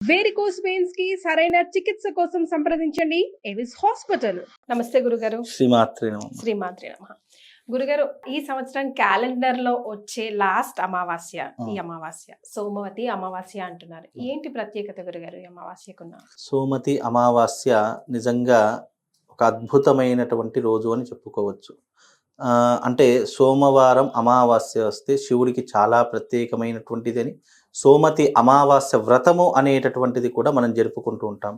Varicose veins కి సరైన చికిత్స కోసం సంప్రదించండి ఎవిస్ హాస్పిటల్. నమస్తే గురుగారు. శ్రీమాత్రే నమః. గురుగారు, ఈ సంవత్సరం క్యాలెండర్ లో వచ్చే లాస్ట్ అమావాస్య ఈ అమావాస్య సోమవతి అమావాస్య అంటున్నారు. ఏంటి ప్రత్యేకత గురుగారు ఈ అమావాస్యకున్న? సోమతి అమావాస్య నిజంగా ఒక అద్భుతమైనటువంటి రోజు అని చెప్పుకోవచ్చు. అంటే సోమవారం అమావాస్య వస్తే శివుడికి చాలా ప్రత్యేకమైనటువంటిది అని, సోమతి అమావాస్య వ్రతము అనేటటువంటిది కూడా మనం జరుపుకుంటూ ఉంటాం.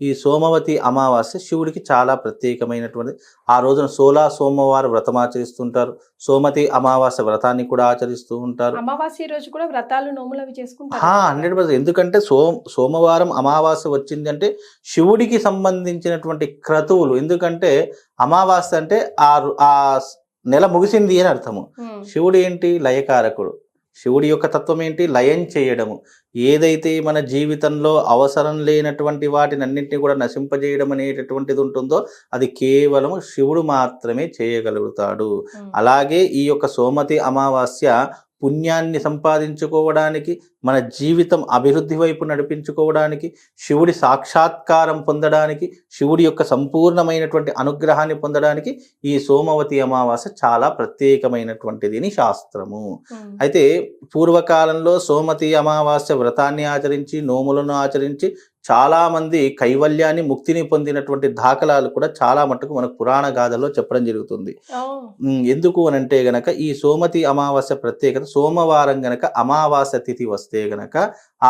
ఈ సోమవతి అమావాస్య శివుడికి చాలా ప్రత్యేకమైనటువంటిది. ఆ రోజున సోమవారం వ్రతం ఆచరిస్తుంటారు. సోమతి అమావాస్య వ్రతాన్ని కూడా ఆచరిస్తూ ఉంటారు. అమావాస్య రోజు కూడా వ్రతాలు నోములు అవి చేసుకుంటారు. 100%. ఎందుకంటే సోమవారం అమావాస్య వచ్చింది అంటే శివుడికి సంబంధించినటువంటి క్రతువులు. ఎందుకంటే అమావాస్య అంటే ఆ నెల ముగిసింది అని అర్థము. శివుడు ఏంటి? లయకారకుడు. శివుడి యొక్క తత్వం ఏంటి? లయం చేయడము. ఏదైతే మన జీవితంలో అవసరం లేనటువంటి వాటిని అన్నింటినీ కూడా నశింపజేయడం అనేటటువంటిది ఉంటుందో అది కేవలం శివుడు మాత్రమే చేయగలుగుతాడు. అలాగే ఈ యొక్క సోమతి అమావాస్య పుణ్యాన్ని సంపాదించుకోవడానికి, మన జీవితం అభివృద్ధి వైపు నడిపించుకోవడానికి, శివుడి సాక్షాత్కారం పొందడానికి, శివుడి యొక్క సంపూర్ణమైనటువంటి అనుగ్రహాన్ని పొందడానికి ఈ సోమవతి అమావాస్య చాలా ప్రత్యేకమైనటువంటిది శాస్త్రము. అయితే పూర్వకాలంలో సోమతి అమావాస్య వ్రతాన్ని ఆచరించి, నోములను ఆచరించి చాలా మంది కైవల్యాన్ని, ముక్తిని పొందినటువంటి దాఖలాలు కూడా చాలా మట్టుకు మనకు పురాణ గాథల్లో చెప్పడం జరుగుతుంది. ఎందుకు అనంటే గనక ఈ సోమతి అమావాస్య ప్రత్యేకత, సోమవారం గనక అమావాస్య తిథి వస్తే గనక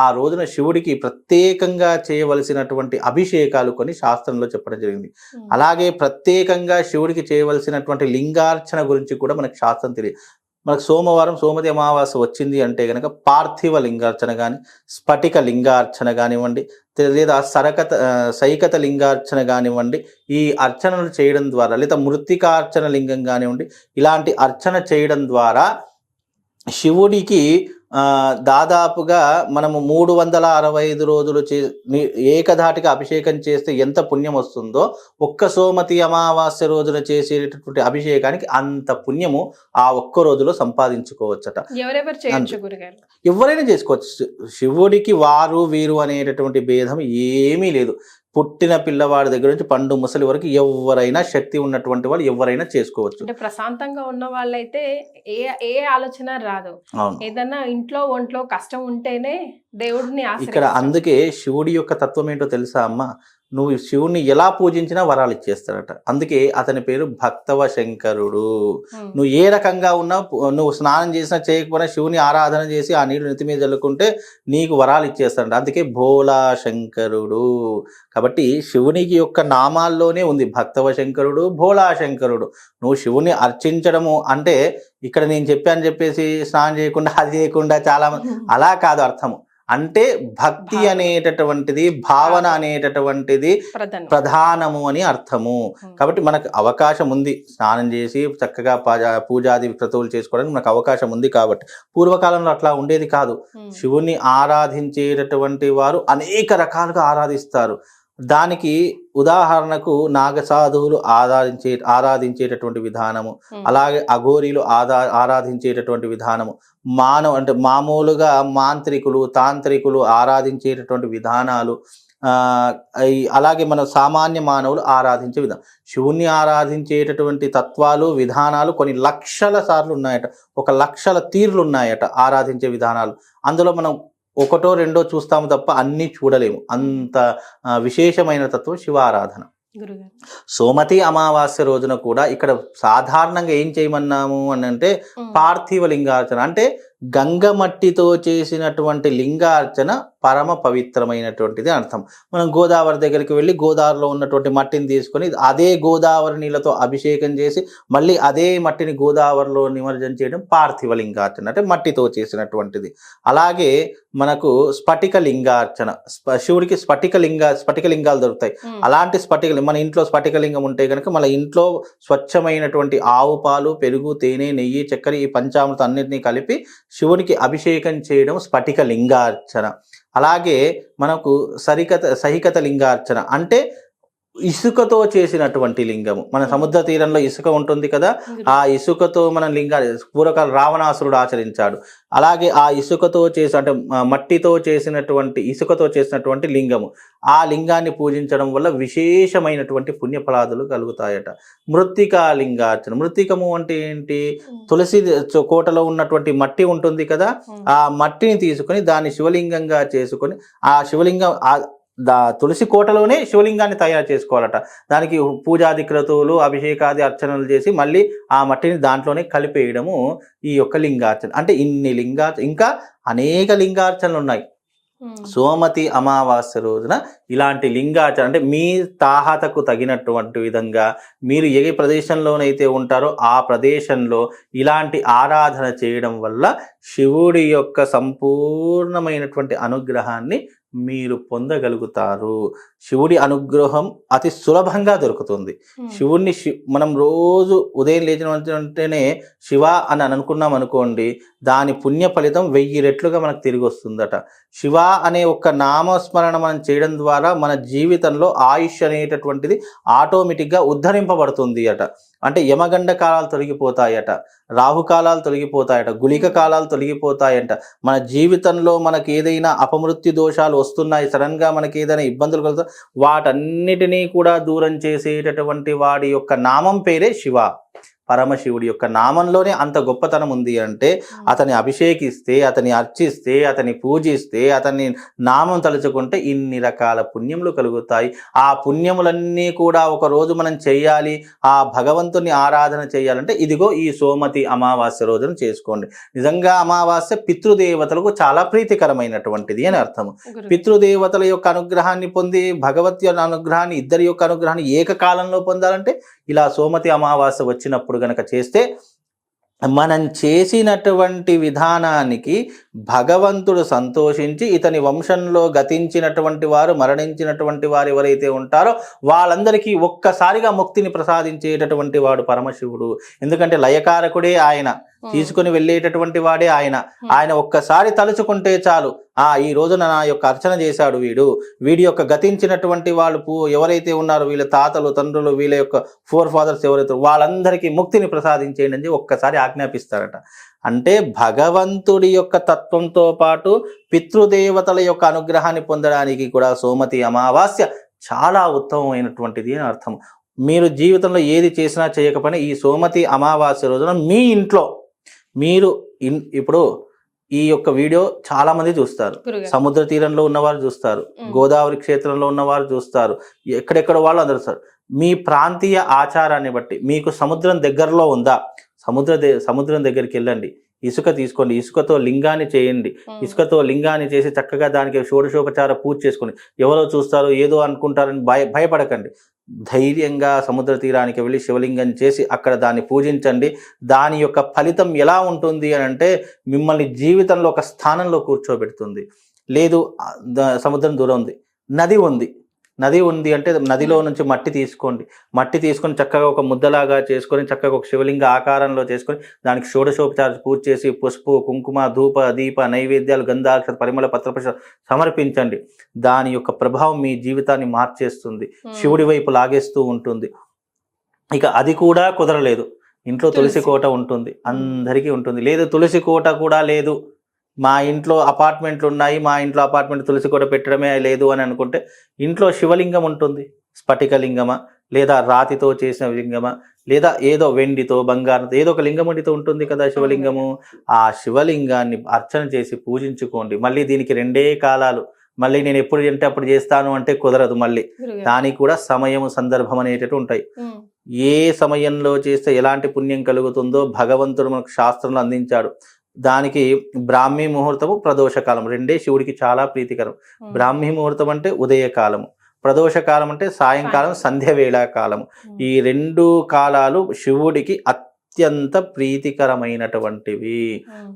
ఆ రోజున శివుడికి ప్రత్యేకంగా చేయవలసినటువంటి అభిషేకాలు కొన్ని శాస్త్రంలో చెప్పడం జరిగింది. అలాగే ప్రత్యేకంగా శివుడికి చేయవలసినటువంటి లింగార్చన గురించి కూడా మనకు శాస్త్రం తెలియదు. మనకు సోమవారం సోమతి అమావాస్య వచ్చింది అంటే కనుక పార్థివ లింగార్చన కానీ, స్ఫటిక లింగార్చన కానివ్వండి, లేదా సైకత లింగార్చన కానివ్వండి, ఈ అర్చనలు చేయడం ద్వారా, లేదా మృత్తికార్చన లింగం కానివ్వండి, ఇలాంటి అర్చన చేయడం ద్వారా శివుడికి దాదాపుగా మనము 365 రోజులు ఏకధాటిగా అభిషేకం చేస్తే ఎంత పుణ్యం వస్తుందో, ఒక్క సోమతి అమావాస్య రోజున చేసేటటువంటి అభిషేకానికి అంత పుణ్యము ఆ ఒక్క రోజులో సంపాదించుకోవచ్చట. ఎవరైనా చేసుకోవచ్చు. శివుడికి వారు వీరు అనేటటువంటి భేదం ఏమీ లేదు. పుట్టిన పిల్లవాడి దగ్గర నుంచి పండు ముసలి వరకు ఎవరైనా, శక్తి ఉన్నటువంటి వాళ్ళు ఎవరైనా చేసుకోవచ్చు. అంటే ప్రశాంతంగా ఉన్న వాళ్ళైతే ఏ ఆలోచన రాదు. ఏదన్నా ఇంట్లో ఒంట్లో కష్టం ఉంటేనే దేవుడిని ఇక్కడ. అందుకే శివుడి యొక్క తత్వం ఏంటో తెలుసా అమ్మ? నువ్వు శివుణ్ణి ఎలా పూజించినా వరాలు ఇచ్చేస్తాడట. అందుకే అతని పేరు భక్తవ శంకరుడు. నువ్వు ఏ రకంగా ఉన్నా, నువ్వు స్నానం చేసినా చేయకపోయినా శివుని ఆరాధన చేసి ఆ నీళ్ళు నెత్తి మీద చల్లుకుంటే నీకు వరాలు ఇచ్చేస్తాడట. అందుకే భోలా శంకరుడు. కాబట్టి శివునికి యొక్క నామాల్లోనే ఉంది భక్తవ శంకరుడు, భోలా శంకరుడు. నువ్వు శివుని అర్చించడము అంటే ఇక్కడ నేను చెప్పాను చెప్పేసి స్నానం చేయకుండా, అది చేయకుండా చాలా అలా కాదు అర్థము. అంటే భక్తి అనేటటువంటిది, భావన అనేటటువంటిది ప్రధానము అని అర్థము. కాబట్టి మనకు అవకాశం ఉంది స్నానం చేసి చక్కగా పూజాది క్రతువులు చేసుకోవడానికి మనకు అవకాశం ఉంది. కాబట్టి పూర్వకాలంలో అట్లా ఉండేది కాదు. శివుణ్ణి ఆరాధించేటటువంటి వారు అనేక రకాలుగా ఆరాధిస్తారు. దానికి ఉదాహరణకు నాగసాధువులు ఆరాధించేటటువంటి విధానము, అలాగే అఘోరీలు ఆరాధించేటటువంటి విధానము, అంటే మామూలుగా మాంత్రికులు, తాంత్రికులు ఆరాధించేటటువంటి విధానాలు, అలాగే మన సామాన్య మానవులు ఆరాధించే విధానం. శివుణ్ణి ఆరాధించేటటువంటి తత్వాలు, విధానాలు కొన్ని లక్షల సార్లు ఉన్నాయట, 1,00,000 తీర్లు ఉన్నాయట ఆరాధించే విధానాలు. అందులో మనం ఒకటో రెండో చూస్తాము తప్ప అన్నీ చూడలేము. అంత విశేషమైన తత్వం శివారాధన. సోమతి అమావాస్య రోజున కూడా ఇక్కడ సాధారణంగా ఏం చేయమన్నాము అని అంటే పార్థివ లింగార్చన. అంటే గంగమట్టితో చేసినటువంటి లింగార్చన పరమ పవిత్రమైనటువంటిది అర్థం. మనం గోదావరి దగ్గరికి వెళ్ళి గోదావరిలో ఉన్నటువంటి మట్టిని తీసుకొని అదే గోదావరి నీళ్ళతో అభిషేకం చేసి మళ్ళీ అదే మట్టిని గోదావరిలో నిమజ్జనం చేయడం పార్థివ లింగార్చన, అంటే మట్టితో చేసినటువంటిది. అలాగే మనకు స్ఫటిక లింగార్చన, శివుడికి స్ఫటిక లింగాలు దొరుకుతాయి. అలాంటి మన ఇంట్లో స్ఫటికలింగం ఉంటే కనుక మన ఇంట్లో స్వచ్ఛమైనటువంటి ఆవు పాలు, పెరుగు, తేనె, నెయ్యి, చక్కెర ఈ పంచామృతం అన్నిటినీ కలిపి శివునికి అభిషేకం చేయడం స్ఫటిక లింగార్చన. అలాగే మనకు సహికత లింగార్చన, అంటే ఇసుకతో చేసినటువంటి లింగము. మన సముద్ర తీరంలో ఇసుక ఉంటుంది కదా, ఆ ఇసుకతో మనం లింగాలు పూర్వకాల రావణాసురుడు ఆచరించాడు. అలాగే ఆ ఇసుకతో చేసి అంటే మట్టితో చేసినటువంటి ఇసుకతో చేసినటువంటి లింగము, ఆ లింగాన్ని పూజించడం వల్ల విశేషమైనటువంటి పుణ్యఫలాదులు కలుగుతాయట. మృత్తికా లింగార్చన. మృత్తికము అంటే ఏంటి? తులసి కోటలో ఉన్నటువంటి మట్టి ఉంటుంది కదా, ఆ మట్టిని తీసుకొని దాన్ని శివలింగంగా చేసుకొని ఆ శివలింగం తులసి కోటలోనే శివలింగాన్ని తయారు చేసుకోవాలట. దానికి పూజాది క్రతువులు, అభిషేకాది అర్చనలు చేసి మళ్ళీ ఆ మట్టిని దాంట్లోనే కలిపేయడము ఈ యొక్క లింగార్చన. అంటే ఇన్ని ఇంకా అనేక లింగార్చనలు ఉన్నాయి. సోమతి అమావాస్య రోజున ఇలాంటి లింగార్చన అంటే మీ తాహతకు తగినటువంటి విధంగా మీరు ఏ ప్రదేశంలోనైతే ఉంటారో ఆ ప్రదేశంలో ఇలాంటి ఆరాధన చేయడం వల్ల శివుడి యొక్క సంపూర్ణమైనటువంటి అనుగ్రహాన్ని మీరు పొందగలుగుతారు. శివుడి అనుగ్రహం అతి సులభంగా దొరుకుతుంది. శివుణ్ణి మనం రోజు ఉదయం లేచిన వెంటనే శివ అని అనుకున్నాం అనుకోండి, దాని పుణ్య ఫలితం 1000 రెట్లుగా మనకు తిరిగి వస్తుందట. శివ అనే ఒక్క నామస్మరణ మనం చేయడం ద్వారా మన జీవితంలో ఆయుష్ అనేటటువంటిది ఆటోమేటిక్గా ఉద్ధరింపబడుతుంది అట. అంటే యమగండ కాలాలు తొలగిపోతాయట, రాహుకాలాలు తొలగిపోతాయట, గుళిక కాలాలు తొలగిపోతాయంట. మన జీవితంలో మనకి ఏదైనా అపమృత్యు దోషాలు వస్తున్నాయి, సడన్గా మనకి ఏదైనా ఇబ్బందులు కలుగుతాయి, వాటన్నిటినీ కూడా దూరం చేసేటటువంటి వాడి యొక్క నామం పేరే శివ. పరమశివుడి యొక్క నామంలోనే అంత గొప్పతనం ఉంది. అంటే అతన్ని అభిషేకిస్తే, అతన్ని అర్చిస్తే, అతన్ని పూజిస్తే, అతన్ని నామం తలుచుకుంటే ఇన్ని రకాల పుణ్యములు కలుగుతాయి. ఆ పుణ్యములన్నీ కూడా ఒక రోజు మనం చెయ్యాలి, ఆ భగవంతుని ఆరాధన చేయాలంటే ఇదిగో ఈ సోమతి అమావాస్య రోజున చేసుకోండి. నిజంగా అమావాస్య పితృదేవతలకు చాలా ప్రీతికరమైనటువంటిది అని అర్థము. పితృదేవతల యొక్క అనుగ్రహాన్ని పొంది భగవత్ అనుగ్రహాన్ని, ఇద్దరి యొక్క అనుగ్రహాన్ని ఏకకాలంలో పొందాలంటే ఇలా సోమతి అమావాస్య వచ్చినప్పుడు గనక చేస్తే మనం చేసినటువంటి విధానానికి భగవంతుడు సంతోషించి ఇతని వంశంలో గతించినటువంటి వారు, మరణించినటువంటి వారు ఎవరైతే ఉంటారో వాళ్ళందరికీ ఒక్కసారిగా ముక్తిని ప్రసాదించేటటువంటి వాడు పరమశివుడు. ఎందుకంటే లయకారకుడే ఆయన, తీసుకుని వెళ్ళేటటువంటి వాడే ఆయన. ఆయన ఒక్కసారి తలుచుకుంటే చాలు, ఈ రోజున నా యొక్క అర్చన చేశాడు వీడి యొక్క గతించినటువంటి వాళ్ళు ఎవరైతే ఉన్నారో, వీళ్ళ తాతలు, తండ్రులు, వీళ్ళ యొక్క ఫోర్ ఫాదర్స్ ఎవరైతే వాళ్ళందరికీ ముక్తిని ప్రసాదించేయండి అని ఒక్కసారి ఆజ్ఞాపిస్తారట. అంటే భగవంతుడి యొక్క తత్వంతో పాటు పితృదేవతల యొక్క అనుగ్రహాన్ని పొందడానికి కూడా సోమతి అమావాస్య చాలా ఉత్తమమైనటువంటిది అని అర్థం. మీరు జీవితంలో ఏది చేసినా చేయకపోయినా ఈ సోమతి అమావాస్య రోజున మీ ఇంట్లో మీరు ఇప్పుడు ఈ యొక్క వీడియో చాలా మంది చూస్తారు, సముద్ర తీరంలో ఉన్నవారు చూస్తారు, గోదావరి క్షేత్రంలో ఉన్నవారు చూస్తారు, ఎక్కడెక్కడ వాళ్ళు అందరూ చూస్తారు. మీ ప్రాంతీయ ఆచారాన్ని బట్టి మీకు సముద్రం దగ్గరలో ఉందా, సముద్రం దగ్గరికి వెళ్ళండి, ఇసుక తీసుకోండి, ఇసుకతో లింగాన్ని చేయండి, ఇసుకతో లింగాన్ని చేసి చక్కగా దానికి షోడశోపచార పూజ చేసుకోండి. ఎవరో చూస్తారు ఏదో అనుకుంటారని భయపడకండి. ధైర్యంగా సముద్ర తీరానికి వెళ్ళి శివలింగం చేసి అక్కడ దాన్ని పూజించండి. దాని యొక్క ఫలితం ఎలా ఉంటుంది అని అంటే మిమ్మల్ని జీవితంలో ఒక స్థానంలో కూర్చోబెడుతుంది. లేదు సముద్రం దూరం ఉంది, నది ఉంది అంటే నదిలో నుంచి మట్టి తీసుకొని చక్కగా ఒక ముద్దలాగా చేసుకొని చక్కగా ఒక శివలింగ ఆకారంలో చేసుకొని దానికి షోడశోపచార పూజ చేసి పసుపు, కుంకుమ, ధూప, దీప, నైవేద్యాలు, గంధాక్షత, పరిమళ పత్ర సమర్పించండి. దాని యొక్క ప్రభావం మీ జీవితాన్ని మార్చేస్తుంది, శివుడి వైపు లాగేస్తూ ఉంటుంది. ఇక అది కూడా కుదరలేదు, ఇంట్లో తులసి కోట ఉంటుంది, అందరికీ ఉంటుంది. లేదు తులసి కోట కూడా లేదు, మా ఇంట్లో అపార్ట్మెంట్లు ఉన్నాయి, మా ఇంట్లో అపార్ట్మెంట్ తులసి కోట పెట్టడమే లేదు అని అనుకుంటే ఇంట్లో శివలింగం ఉంటుంది. స్ఫటికలింగమా, లేదా రాతితో చేసిన లింగమా, లేదా ఏదో వెండితో, బంగారంతో ఏదో ఒక లింగముడితో ఉంటుంది కదా శివలింగము. ఆ శివలింగాన్ని అర్చన చేసి పూజించుకోండి. మళ్ళీ దీనికి 2 కాలాలు, మళ్ళీ నేను ఎప్పుడు అంటే అప్పుడు చేస్తాను అంటే కుదరదు. మళ్ళీ దానికి కూడా సమయం, సందర్భం అనేటట్టు ఉంటాయి. ఏ సమయంలో చేస్తే ఎలాంటి పుణ్యం కలుగుతుందో భగవంతుడు మనకు శాస్త్రంలో అందించాడు. దానికి బ్రాహ్మీ ముహూర్తము, ప్రదోషకాలం 2 శివుడికి చాలా ప్రీతికరం. బ్రాహ్మీ ముహూర్తం అంటే ఉదయకాలము, ప్రదోషకాలం అంటే సాయంకాలం, సంధ్య వేళ కాలము. ఈ 2 కాలాలు శివుడికి అత్యంత ప్రీతికరమైనటువంటివి.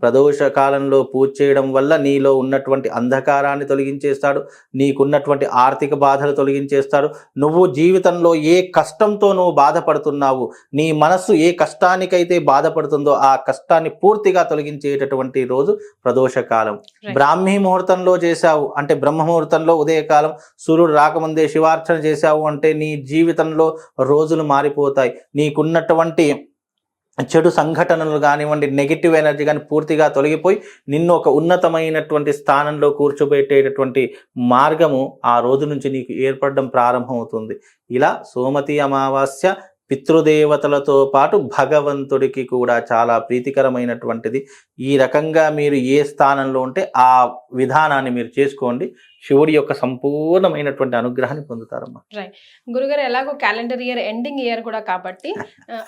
ప్రదోష కాలంలో పూజ చేయడం వల్ల నీలో ఉన్నటువంటి అంధకారాన్ని తొలగించేస్తాడు, నీకున్నటువంటి ఆర్థిక బాధలు తొలగించేస్తాడు. నువ్వు జీవితంలో ఏ కష్టంతో నువ్వు బాధపడుతున్నావు, నీ మనస్సు ఏ కష్టానికైతే బాధపడుతుందో ఆ కష్టాన్ని పూర్తిగా తొలగించేటటువంటి రోజు ప్రదోష కాలం. బ్రాహ్మీ ముహూర్తంలో చేశావు అంటే, బ్రహ్మ ముహూర్తంలో ఉదయకాలం సూర్యుడు రాకముందే శివార్చన చేశావు అంటే నీ జీవితంలో రోజులు మారిపోతాయి. నీకున్నటువంటి చెడు సంఘటనలు కానివ్వండి, నెగిటివ్ ఎనర్జీ కానీ పూర్తిగా తొలగిపోయి నిన్ను ఒక ఉన్నతమైనటువంటి స్థానంలో కూర్చోబెట్టేటటువంటి మార్గము ఆ రోజు నుంచి నీకు ఏర్పడడం ప్రారంభమవుతుంది. ఇలా సోమతి అమావాస్య పితృదేవతలతో పాటు భగవంతుడికి కూడా చాలా ప్రీతికరమైనటువంటిది. ఈ రకంగా మీరు ఏ స్థానంలో ఉంటే ఆ విధానాన్ని మీరు చేసుకోండి, శివుడి యొక్క సంపూర్ణమైనటువంటి అనుగ్రహాన్ని పొందుతారమ్మా. రైట్ గురుగారు, ఎలాగో క్యాలెండర్ ఇయర్ ఎండింగ్ ఇయర్ కూడా కాబట్టి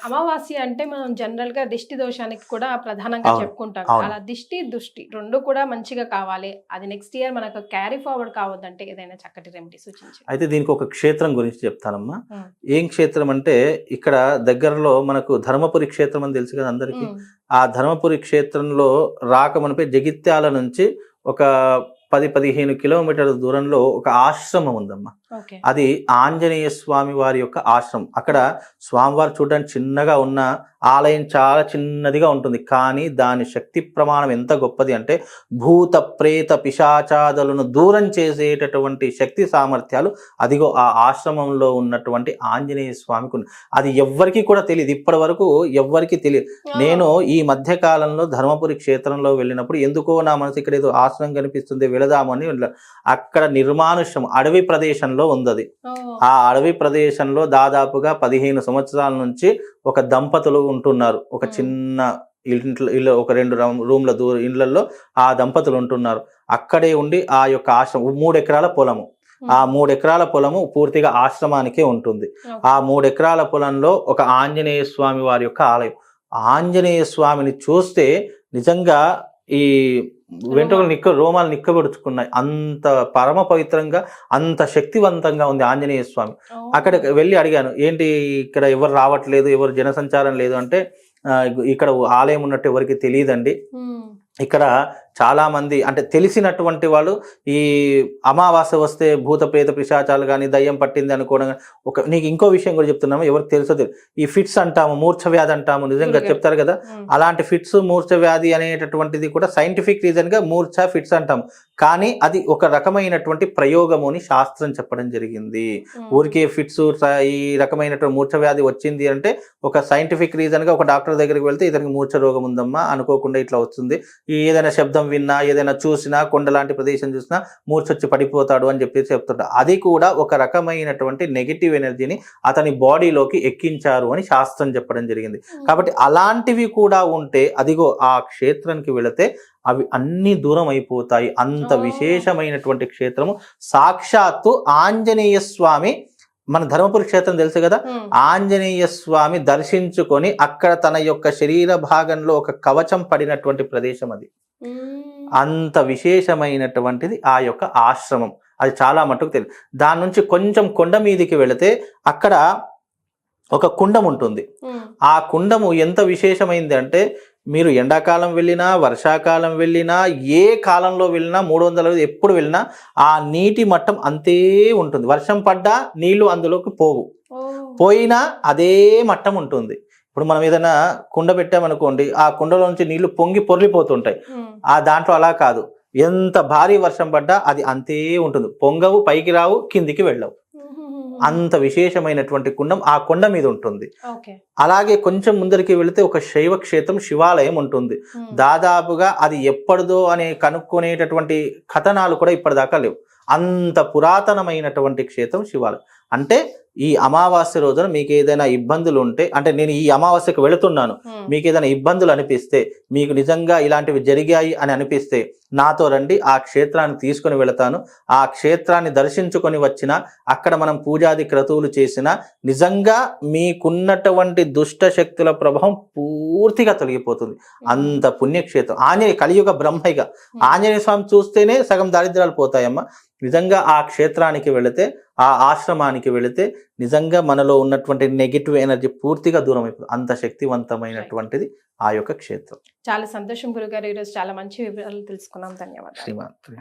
అమావాస్య అంటే మనం జనరల్ గా దిష్టి దోషానికి కూడా ప్రధానంగా చెప్పుకుంటాం. అలా దిష్టి దృష్టి రెండు కూడా మంచిగా కావాలి, అది నెక్స్ట్ ఇయర్ మనకు క్యారీ ఫార్వర్డ్ కావద్దంటే ఏదైనా చక్కటి రెమెడీ సూచించండి. అయితే దీనికి ఒక క్షేత్రం గురించి చెప్తానమ్మా. ఏం క్షేత్రం అంటే, ఇక్కడ దగ్గరలో మనకు ధర్మపురి క్షేత్రం అని తెలుసు కదా అందరికీ. ఆ ధర్మపురి క్షేత్రంలో రాకమునిపై జగిత్యాల నుంచి ఒక 10-15 కిలోమీటర్ల దూరంలో ఒక ఆశ్రమం ఉందమ్మా. అది ఆంజనేయ స్వామి వారి యొక్క ఆశ్రమం. అక్కడ స్వామివారు చూడడానికి చిన్నగా ఉన్న ఆలయం చాలా చిన్నదిగా ఉంటుంది, కానీ దాని శక్తి ప్రమాణం ఎంత గొప్పది అంటే భూత ప్రేత పిశాచాదులను దూరం చేసేటటువంటి శక్తి సామర్థ్యాలు అదిగో ఆ ఆశ్రమంలో ఉన్నటువంటి ఆంజనేయ స్వామికి ఉంది. అది ఎవ్వరికి కూడా తెలియదు, ఇప్పటి వరకు ఎవ్వరికి తెలియదు. నేను ఈ మధ్య కాలంలో ధర్మపురి క్షేత్రంలో వెళ్ళినప్పుడు ఎందుకో నా మనసు ఇక్కడ ఏదో ఆశ్రమం కనిపిస్తుంది, వెళదామని. అక్కడ నిర్మానుష్యం అడవి ప్రదేశంలో ఉంది. ఆ అడవి ప్రదేశంలో దాదాపుగా 15 సంవత్సరాల నుంచి ఒక దంపతులు ఉంటున్నారు. ఒక చిన్న ఇల్లు, ఒక 2 రూమ్ల ఇళ్లలో ఆ దంపతులు ఉంటున్నారు. అక్కడే ఉండి ఆ యొక్క ఆశ్రమం 3 ఎకరాల పొలము, ఆ 3 ఎకరాల పొలము పూర్తిగా ఆశ్రమానికే ఉంటుంది. ఆ 3 ఎకరాల పొలంలో ఒక ఆంజనేయ స్వామి వారి యొక్క ఆలయం. ఆంజనేయ స్వామిని చూస్తే నిజంగా ఈ వెంట్రుకలు రోమాలు నిక్కబెడుచుకున్నాయి. అంత పరమ పవిత్రంగా, అంత శక్తివంతంగా ఉంది ఆంజనేయ స్వామి. అక్కడ వెళ్ళి అడిగాను, ఏంటి ఇక్కడ ఎవరు రావట్లేదు, ఎవరు జనసంచారం లేదు అంటే, ఇక్కడ ఆలయం ఉన్నట్టు ఎవరికి తెలియదండి. ఇక్కడ చాలా మంది అంటే తెలిసినటువంటి వాళ్ళు ఈ అమావాస్య వస్తే భూత ప్రేత పిశాచాలు కానీ దయ్యం పట్టింది అనుకోవడం. నీకు ఇంకో విషయం కూడా చెప్తున్నాము, ఎవరికి తెలుసో తెలియదు, ఈ ఫిట్స్ అంటాము, మూర్ఛ వ్యాధి అంటాము, నిజంగా చెప్తారు కదా, అలాంటి ఫిట్స్ మూర్ఛ వ్యాధి అనేటటువంటిది కూడా సైంటిఫిక్ రీజన్ గా మూర్ఛ ఫిట్స్ అంటాము. కానీ అది ఒక రకమైనటువంటి ప్రయోగము అని శాస్త్రం చెప్పడం జరిగింది. ఊరికే ఫిట్స్ ఈ రకమైనటువంటి మూర్ఛ వ్యాధి వచ్చింది అంటే ఒక సైంటిఫిక్ రీజన్ గా ఒక డాక్టర్ దగ్గరికి వెళ్తే ఇతనికి మూర్ఛ రోగం ఉందమ్మా, అనుకోకుండా ఇట్లా వస్తుంది, ఏదైనా శబ్దం విన్నా, ఏదైనా చూసినా, కొండ లాంటి ప్రదేశం చూసినా మూర్ఛొచ్చి పడిపోతాడు అని చెప్పేసి చెప్తుంటారు. అది కూడా ఒక రకమైనటువంటి నెగిటివ్ ఎనర్జీని అతని బాడీలోకి ఎక్కించారు అని శాస్త్రం చెప్పడం జరిగింది. కాబట్టి అలాంటివి కూడా ఉంటే అదిగో ఆ క్షేత్రానికి వెళితే అవి అన్ని దూరం అయిపోతాయి. అంత విశేషమైనటువంటి క్షేత్రము. సాక్షాత్తు ఆంజనేయ స్వామి, మన ధర్మపురి క్షేత్రం తెలుసు కదా, ఆంజనేయ స్వామి దర్శించుకొని అక్కడ తన యొక్క శరీర భాగంలో ఒక కవచం పడినటువంటి ప్రదేశం అది. అంత విశేషమైనటువంటిది ఆ యొక్క ఆశ్రమం. అది చాలా మటుకు తెలియదు. దాని నుంచి కొంచెం కొండ మీదికి వెళితే అక్కడ ఒక కుండం ఉంటుంది. ఆ కుండము ఎంత విశేషమైంది అంటే, మీరు ఎండాకాలం వెళ్ళినా, వర్షాకాలం వెళ్ళినా, ఏ కాలంలో వెళ్ళినా, 300 ఎప్పుడు వెళ్ళినా ఆ నీటి మట్టం అంతే ఉంటుంది. వర్షం పడ్డా నీళ్లు అందులోకి పోయినా అదే మట్టం ఉంటుంది. ఇప్పుడు మనం ఏదైనా కుండ పెట్టామనుకోండి, ఆ కుండలో నుంచి నీళ్లు పొంగి పొర్లిపోతుంటాయి. ఆ దాంట్లో అలా కాదు, ఎంత భారీ వర్షం పడ్డా అది అంతే ఉంటుంది. పొంగవు, పైకి రావు, కిందికి వెళ్ళవు. అంత విశేషమైనటువంటి కుండం ఆ కొండ మీద ఉంటుంది. అలాగే కొంచెం ముందరికి వెళితే ఒక శైవ క్షేత్రం, శివాలయం ఉంటుంది. దాదాపుగా అది ఎప్పటిదో అని కనుక్కునేటటువంటి కథనాలు కూడా ఇప్పటిదాకా లేవు. అంత పురాతనమైనటువంటి క్షేత్రం శివాలయం. అంటే ఈ అమావాస్య రోజున మీకు ఏదైనా ఇబ్బందులు ఉంటే, అంటే నేను ఈ అమావాస్యకు వెళుతున్నాను, మీకు ఏదైనా ఇబ్బందులు అనిపిస్తే, మీకు నిజంగా ఇలాంటివి జరిగాయి అని అనిపిస్తే నాతో రండి, ఆ క్షేత్రాన్ని తీసుకొని వెళతాను. ఆ క్షేత్రాన్ని దర్శించుకొని వచ్చిన, అక్కడ మనం పూజాది క్రతువులు చేసిన, నిజంగా మీకున్నటువంటి దుష్ట శక్తుల ప్రభావం పూర్తిగా తొలగిపోతుంది. అంత పుణ్యక్షేత్రం. ఆంజనేయ కలియుగ బ్రహ్మైగా ఆంజనేయ స్వామి చూస్తేనే సగం దారిద్రాలు పోతాయమ్మా. నిజంగా ఆ క్షేత్రానికి వెళితే, ఆ ఆశ్రమానికి వెళితే నిజంగా మనలో ఉన్నటువంటి నెగిటివ్ ఎనర్జీ పూర్తిగా దూరం అయిపోతుంది. అంత శక్తివంతమైనటువంటిది ఆ యొక్క క్షేత్రం. చాలా సంతోషం గురుగారు, ఈరోజు చాలా మంచి వివరాలు తెలుసుకున్నాం. ధన్యవాదాలు. శ్రీమాత్రే.